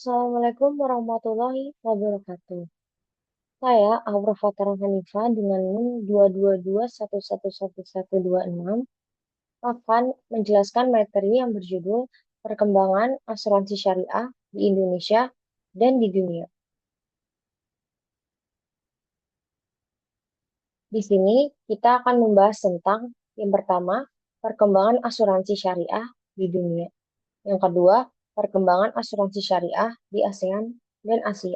Assalamualaikum warahmatullahi wabarakatuh. Saya, Aura Fatara Hanifah dengan NIM 222111126 akan menjelaskan materi yang berjudul Perkembangan Asuransi Syariah di Indonesia dan di Dunia. Di sini kita akan membahas tentang yang pertama, perkembangan asuransi syariah di dunia. Yang kedua, perkembangan asuransi syariah di ASEAN dan Asia.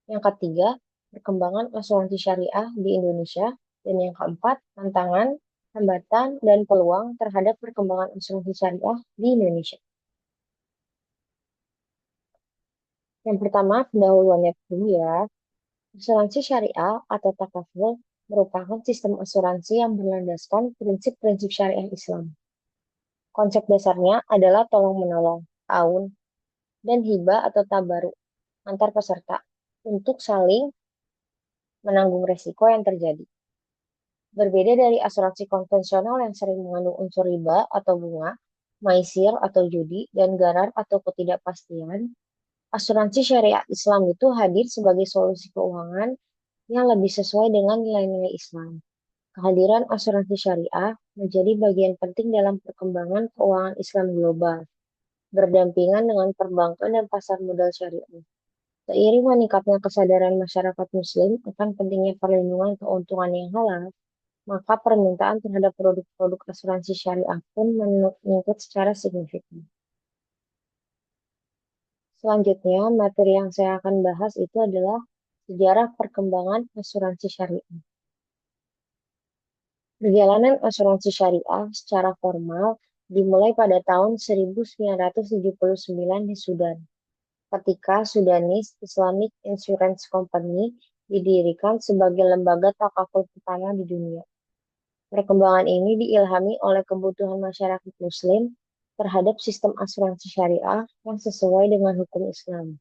Yang ketiga, perkembangan asuransi syariah di Indonesia. Dan yang keempat, tantangan, hambatan, dan peluang terhadap perkembangan asuransi syariah di Indonesia. Yang pertama, pendahuluannya dulu ya. Asuransi syariah atau takaful merupakan sistem asuransi yang berlandaskan prinsip-prinsip syariah Islam. Konsep dasarnya adalah tolong-menolong, aun, dan hibah atau tabaruk antar peserta untuk saling menanggung resiko yang terjadi. Berbeda dari asuransi konvensional yang sering mengandung unsur riba atau bunga, maisir atau judi, dan garar atau ketidakpastian, asuransi syariah Islam itu hadir sebagai solusi keuangan yang lebih sesuai dengan nilai-nilai Islam. Kehadiran asuransi syariah menjadi bagian penting dalam perkembangan keuangan Islam global, berdampingan dengan perbankan dan pasar modal syariah. Seiring meningkatnya kesadaran masyarakat Muslim akan pentingnya perlindungan keuntungan yang halal, maka permintaan terhadap produk-produk asuransi syariah pun meningkat secara signifikan. Selanjutnya, materi yang saya akan bahas itu adalah sejarah perkembangan asuransi syariah. Perjalanan asuransi syariah secara formal dimulai pada tahun 1979 di Sudan, ketika Sudanese Islamic Insurance Company didirikan sebagai lembaga takaful pertama di dunia. Perkembangan ini diilhami oleh kebutuhan masyarakat Muslim terhadap sistem asuransi syariah yang sesuai dengan hukum Islam.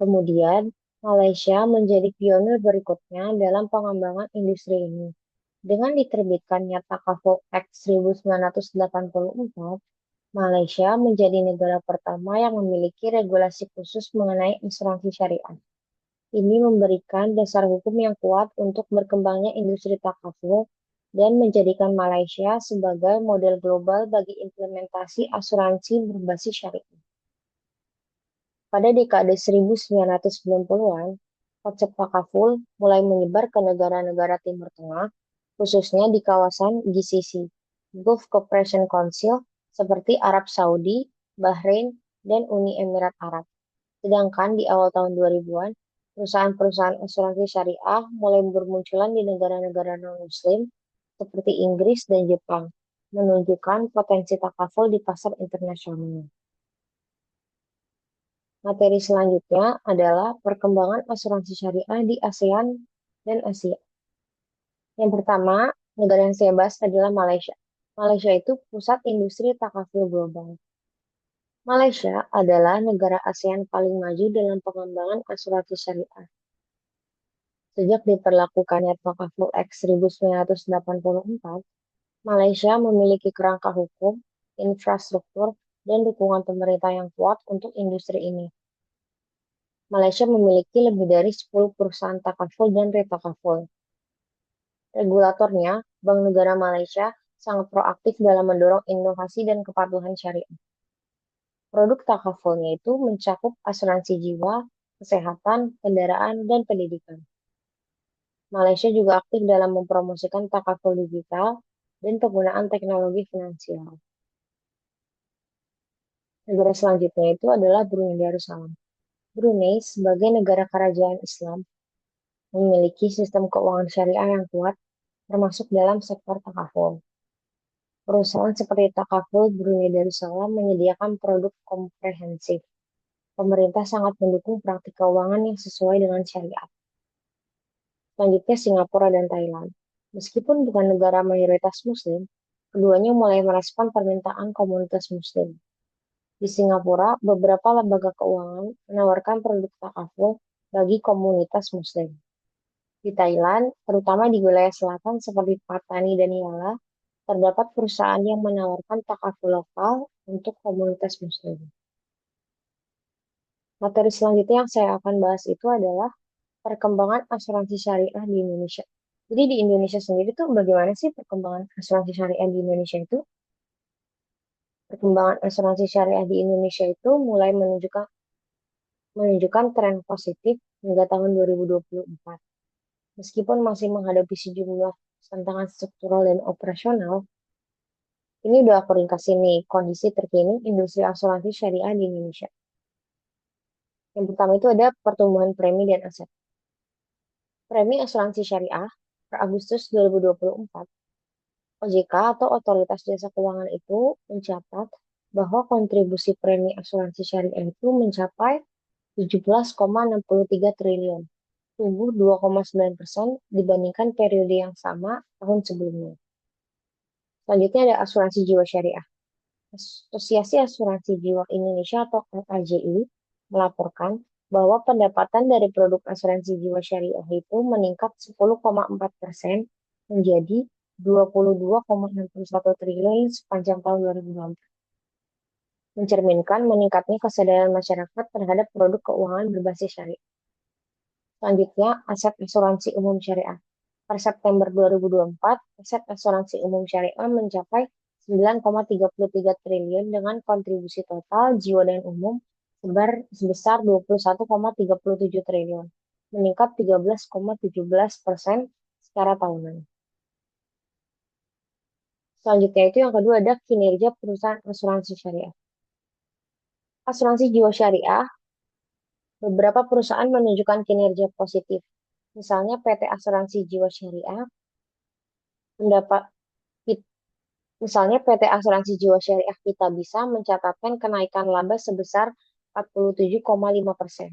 Kemudian, Malaysia menjadi pionir berikutnya dalam pengembangan industri ini. Dengan diterbitkannya Takaful Act 1984, Malaysia menjadi negara pertama yang memiliki regulasi khusus mengenai asuransi syariah. Ini memberikan dasar hukum yang kuat untuk berkembangnya industri takaful dan menjadikan Malaysia sebagai model global bagi implementasi asuransi berbasis syariah. Pada dekade 1990-an, konsep takaful mulai menyebar ke negara-negara Timur Tengah, khususnya di kawasan GCC, Gulf Cooperation Council, seperti Arab Saudi, Bahrain, dan Uni Emirat Arab. Sedangkan di awal tahun 2000-an, perusahaan-perusahaan asuransi syariah mulai bermunculan di negara-negara non-Muslim seperti Inggris dan Jepang, menunjukkan potensi takaful di pasar internasional. Materi selanjutnya adalah perkembangan asuransi syariah di ASEAN dan Asia. Yang pertama, negara yang saya bahas adalah Malaysia. Malaysia itu pusat industri takaful global. Malaysia adalah negara ASEAN paling maju dalam pengembangan asuransi syariah. Sejak diperlakukannya Takaful Act 1984, Malaysia memiliki kerangka hukum, infrastruktur, dan dukungan pemerintah yang kuat untuk industri ini. Malaysia memiliki lebih dari 10 perusahaan takaful dan retakaful. Regulatornya, Bank Negara Malaysia, sangat proaktif dalam mendorong inovasi dan kepatuhan syariah. Produk takafulnya itu mencakup asuransi jiwa, kesehatan, kendaraan, dan pendidikan. Malaysia juga aktif dalam mempromosikan takaful digital dan penggunaan teknologi finansial. Negara selanjutnya itu adalah Brunei Darussalam. Brunei sebagai negara kerajaan Islam memiliki sistem keuangan syariah yang kuat, termasuk dalam sektor takaful. Perusahaan seperti Takaful Brunei Darussalam menyediakan produk komprehensif. Pemerintah sangat mendukung praktik keuangan yang sesuai dengan syariat. Selanjutnya Singapura dan Thailand. Meskipun bukan negara mayoritas Muslim, keduanya mulai merespon permintaan komunitas Muslim. Di Singapura, beberapa lembaga keuangan menawarkan produk takaful bagi komunitas Muslim. Di Thailand, terutama di wilayah selatan seperti Pattani dan Yala, terdapat perusahaan yang menawarkan takaful lokal untuk komunitas Muslim. Materi selanjutnya yang saya akan bahas itu adalah perkembangan asuransi syariah di Indonesia. Jadi di Indonesia sendiri tuh bagaimana sih perkembangan asuransi syariah di Indonesia itu? Perkembangan asuransi syariah di Indonesia itu mulai menunjukkan tren positif hingga tahun 2024. Meskipun masih menghadapi sejumlah tantangan struktural dan operasional, ini udah aku ringkasin nih kondisi terkini industri asuransi syariah di Indonesia. Yang pertama itu ada pertumbuhan premi dan aset. Premi asuransi syariah per Agustus 2024, OJK atau Otoritas Jasa Keuangan itu mencatat bahwa kontribusi premi asuransi syariah itu mencapai 17,63 triliun, tumbuh 2,9% dibandingkan periode yang sama tahun sebelumnya. Selanjutnya ada asuransi jiwa syariah. Asosiasi Asuransi Jiwa Indonesia atau AJI melaporkan bahwa pendapatan dari produk asuransi jiwa syariah itu meningkat 10,4% menjadi 22,61 triliun sepanjang tahun 2024, mencerminkan meningkatnya kesadaran masyarakat terhadap produk keuangan berbasis syariah. Selanjutnya, aset asuransi umum syariah. Per September 2024, aset asuransi umum syariah mencapai 9,33 triliun dengan kontribusi total jiwa dan umum sebesar 21,37 triliun, meningkat 13,17% secara tahunan. Selanjutnya itu yang kedua ada kinerja perusahaan asuransi syariah. Asuransi jiwa syariah, beberapa perusahaan menunjukkan kinerja positif. Misalnya PT Asuransi Jiwa Syariah mendapat Misalnya PT Asuransi Jiwa Syariah Kita Bisa mencatatkan kenaikan laba sebesar 47,5%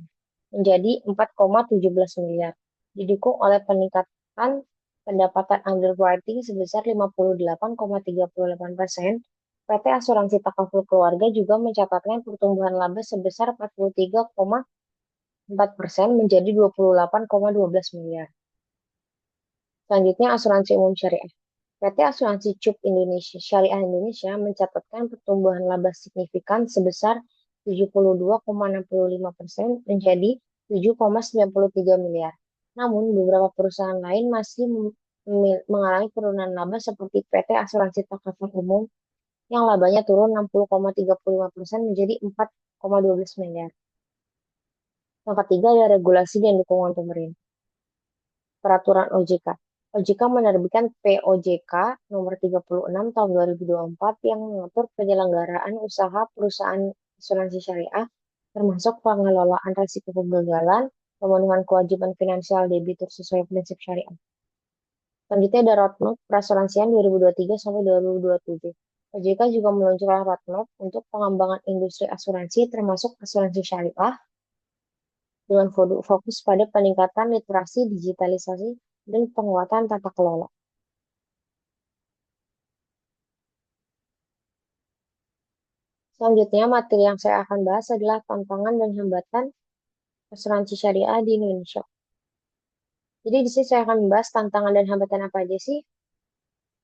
menjadi 4,17 miliar, didukung oleh peningkatan pendapatan underwriting sebesar 58,38%. PT Asuransi Takaful Keluarga juga mencatatkan pertumbuhan laba sebesar 43,4% menjadi 28,12 miliar. Selanjutnya asuransi umum syariah. PT Asuransi CUP Indonesia Syariah Indonesia mencatatkan pertumbuhan laba signifikan sebesar 72,65% menjadi 7,93 miliar. Namun, beberapa perusahaan lain masih mengalami penurunan laba seperti PT Asuransi Takaful Umum yang labanya turun 60,35% menjadi 4,12 miliar. Yang ketiga adalah regulasi dan dukungan pemerintah. Peraturan OJK. OJK menerbitkan POJK nomor 36 tahun 2024 yang mengatur penyelenggaraan usaha perusahaan asuransi syariah, termasuk pengelolaan risiko kegagalan, pemenuhan kewajiban finansial debitur sesuai prinsip syariah. Selanjutnya ada roadmap perasuransian 2023 sampai 2027. OJK juga meluncurkan roadmap untuk pengembangan industri asuransi termasuk asuransi syariah dengan fokus pada peningkatan literasi, digitalisasi, dan penguatan tata kelola. Selanjutnya, materi yang saya akan bahas adalah tantangan dan hambatan asuransi syariah di Indonesia. Jadi di sini saya akan membahas tantangan dan hambatan apa aja sih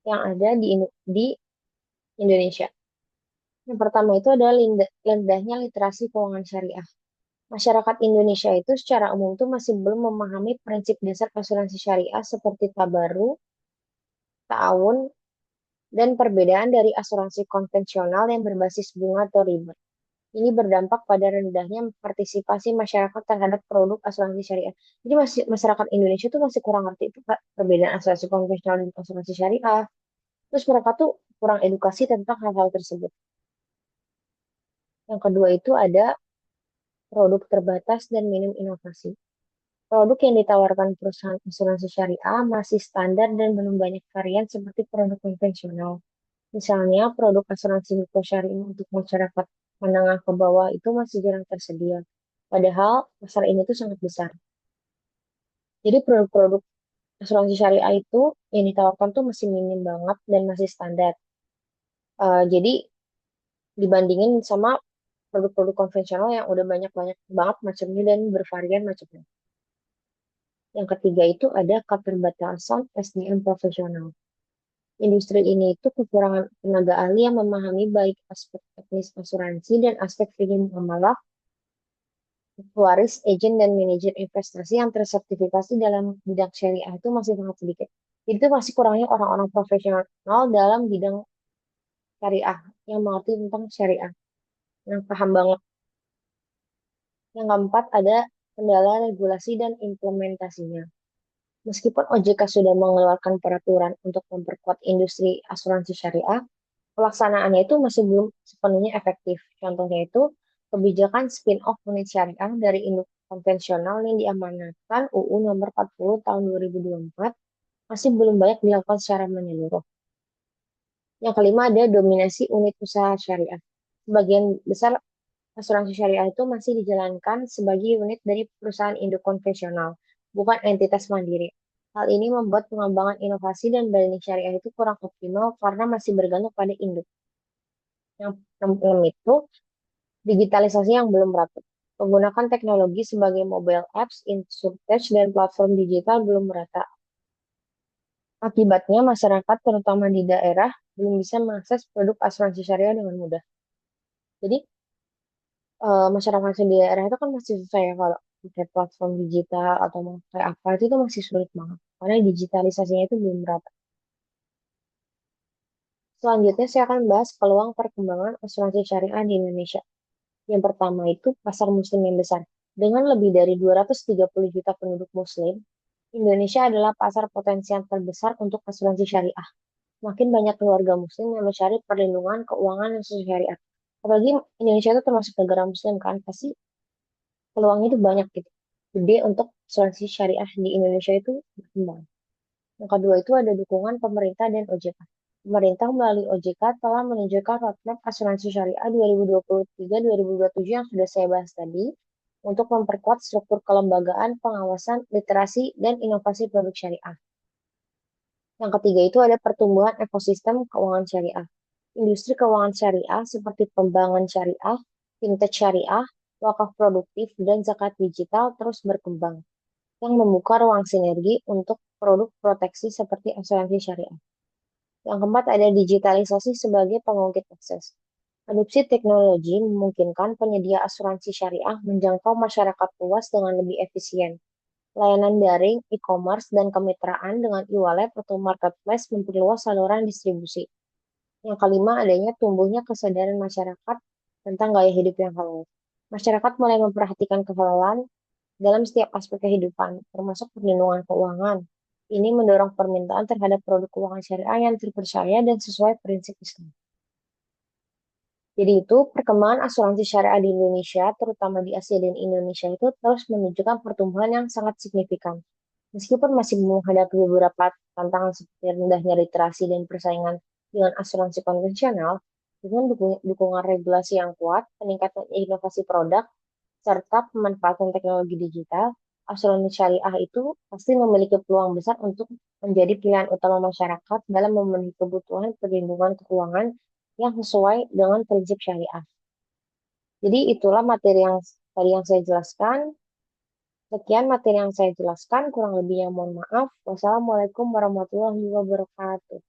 yang ada di Indonesia. Yang pertama itu adalah rendahnya literasi keuangan syariah. Masyarakat Indonesia itu secara umum tuh masih belum memahami prinsip dasar asuransi syariah seperti tabaru, ta'awun, dan perbedaan dari asuransi konvensional yang berbasis bunga atau riba. Ini berdampak pada rendahnya partisipasi masyarakat terhadap produk asuransi syariah. Jadi masyarakat Indonesia tuh masih kurang ngerti itu Kak, perbedaan asuransi konvensional dan asuransi syariah. Terus mereka tuh kurang edukasi tentang hal-hal tersebut. Yang kedua itu ada produk terbatas dan minim inovasi. Produk yang ditawarkan perusahaan asuransi syariah masih standar dan belum banyak varian seperti produk konvensional. Misalnya, produk asuransi mikro syariah untuk masyarakat menengah ke bawah itu masih jarang tersedia. Padahal pasar ini tuh sangat besar. Jadi produk-produk asuransi syariah itu yang ditawarkan tuh masih minim banget dan masih standar. Jadi dibandingin sama produk-produk konvensional yang udah banyak-banyak banget macamnya dan bervarian macamnya. Yang ketiga itu ada keterbatasan SDM profesional. Industri ini itu kekurangan tenaga ahli yang memahami baik aspek teknis asuransi dan aspek fikih muamalah Waris, agen, dan manajer investasi yang tersertifikasi dalam bidang syariah itu masih sangat sedikit. Itu masih kurangnya orang-orang profesional dalam bidang syariah yang mengerti tentang syariah, yang paham banget. Yang keempat ada kendala regulasi dan implementasinya. Meskipun OJK sudah mengeluarkan peraturan untuk memperkuat industri asuransi syariah, pelaksanaannya itu masih belum sepenuhnya efektif. Contohnya itu kebijakan spin-off unit syariah dari induk konvensional yang diamanatkan UU nomor 40 tahun 2024 masih belum banyak dilakukan secara menyeluruh. Yang kelima ada dominasi unit usaha syariah. Sebagian besar asuransi syariah itu masih dijalankan sebagai unit dari perusahaan induk konvensional, bukan entitas mandiri. Hal ini membuat pengembangan inovasi dan branding syariah itu kurang optimal karena masih bergantung pada induk. Yang enam itu digitalisasi yang belum merata. Menggunakan teknologi sebagai mobile apps, insurtech, dan platform digital belum merata. Akibatnya, masyarakat, terutama di daerah, belum bisa mengakses produk asuransi syariah dengan mudah. Jadi, masyarakat di daerah itu kan masih susah ya kalau pakai platform digital atau mau kayak apa itu tuh masih sulit banget. Karena digitalisasinya itu belum merata. Selanjutnya, saya akan membahas peluang perkembangan asuransi syariah di Indonesia. Yang pertama itu pasar muslim yang besar. Dengan lebih dari 230 juta penduduk muslim, Indonesia adalah pasar potensial terbesar untuk asuransi syariah. Makin banyak keluarga muslim yang mencari perlindungan keuangan yang sesuai syariat. Apalagi Indonesia itu termasuk negara muslim kan, pasti peluangnya itu banyak gitu. Gede untuk asuransi syariah di Indonesia itu berkembang. Yang kedua itu ada dukungan pemerintah dan OJK. Pemerintah melalui OJK telah menunjukkan roadmap asuransi syariah 2023-2027 yang sudah saya bahas tadi untuk memperkuat struktur kelembagaan, pengawasan, literasi, dan inovasi produk syariah. Yang ketiga itu ada pertumbuhan ekosistem keuangan syariah. Industri keuangan syariah seperti pembangunan syariah, fintech syariah, wakaf produktif, dan zakat digital terus berkembang, yang membuka ruang sinergi untuk produk proteksi seperti asuransi syariah. Yang keempat ada digitalisasi sebagai pengungkit akses. Adopsi teknologi memungkinkan penyedia asuransi syariah menjangkau masyarakat luas dengan lebih efisien. Layanan daring, e-commerce, dan kemitraan dengan e-wallet atau marketplace memperluas saluran distribusi. Yang kelima, adanya tumbuhnya kesadaran masyarakat tentang gaya hidup yang halal. Masyarakat mulai memperhatikan kehalalan dalam setiap aspek kehidupan, termasuk perlindungan keuangan. Ini mendorong permintaan terhadap produk keuangan syariah yang terpercaya dan sesuai prinsip Islam. Jadi itu perkembangan asuransi syariah di Indonesia, terutama di Asia dan Indonesia itu terus menunjukkan pertumbuhan yang sangat signifikan. Meskipun masih menghadapi beberapa tantangan seperti rendahnya literasi dan persaingan dengan asuransi konvensional, dengan dukungan regulasi yang kuat, peningkatan inovasi produk, serta pemanfaatan teknologi digital, asuransi syariah itu pasti memiliki peluang besar untuk menjadi pilihan utama masyarakat dalam memenuhi kebutuhan perlindungan keuangan yang sesuai dengan prinsip syariah. Jadi itulah materi yang tadi yang saya jelaskan. Sekian materi yang saya jelaskan, kurang lebihnya mohon maaf. Wassalamualaikum warahmatullahi wabarakatuh.